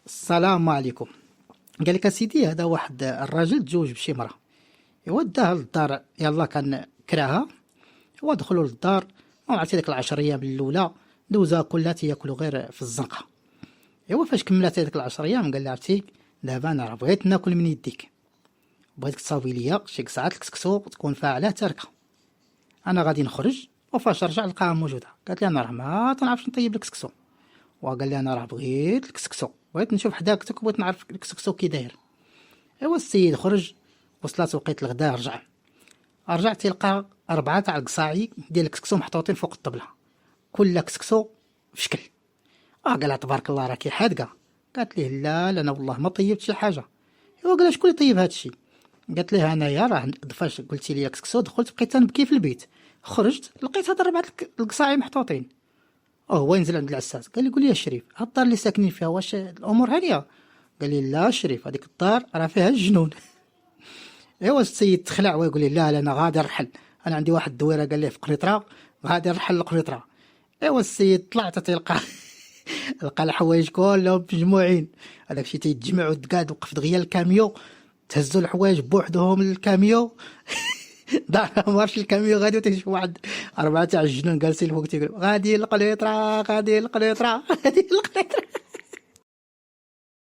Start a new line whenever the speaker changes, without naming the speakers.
السلام عليكم. قال لك اسيدي هذا واحد الراجل تزوج بشي مرة. ايوا داها للدار، يلا كان كراها. هو دخلوا للدار وعرفتي ديك العشر ايام الاولى دوزها كلها تياكلوا غير في الزنقه. ايوا فاش كملات هذيك العشر ايام قال لها عرفتي دابا انا راه بغيت ناكل من يديك، بغيتك تصاوبي ليا شي كسعات الكسكسو تكون فاعله تاركه. انا غادي نخرج وفاش رجع لقاها موجوده. قالت لي انا راه ما تنعرفش نطيب الكسكسو. وقال لي انا راه بغيت الكسكسو، بغيت نشوف حداكتك وبغيت نعرف الكسكسو كي داير. ايوا السيد خرج، وصلات وقيت الغداء، رجع تلقى 4 تاع القصاعي ديال الكسكسو محطوطين فوق الطبله، كل كسكسو في شكل. قالها تبارك الله راكي حادقه. قالت ليه لا انا والله ما طيبت شي حاجه. ايوا قالها شكون اللي طيب هادشي؟ قالت ليه انايا، راه فاش قلتي لي كسكسو دخلت بقيت تنبكي في البيت، خرجت لقيت هاد 4 القصاعي محطوطين. هو ينزل عند العساس قال لي قول لي يا شريف، هاد الدار اللي ساكنين فيها واش الامور هاديه؟ قال لي لا شريف، هذيك الدار راه فيها الجنون. ايوا السيد تخلع ويقول لي لا انا غادي نرحل، انا عندي واحد الدويره قال لي في قنيطره، غادي نرحل لقنيطره. ايوا السيد طلع تلقى لقى الحوايج كلهم مجموعين. هذاك الشيء تيتجمعوا تقاد، وقف دغيا الكاميو، تهزوا الحوايج بوحدهم للكاميو. دار مارش الكاميو غادي، وتشوف واحد 4 تاع الجنون جالسين فوق تيقولوا غادي القنيطره غادي القنيطره غادي القنيطره.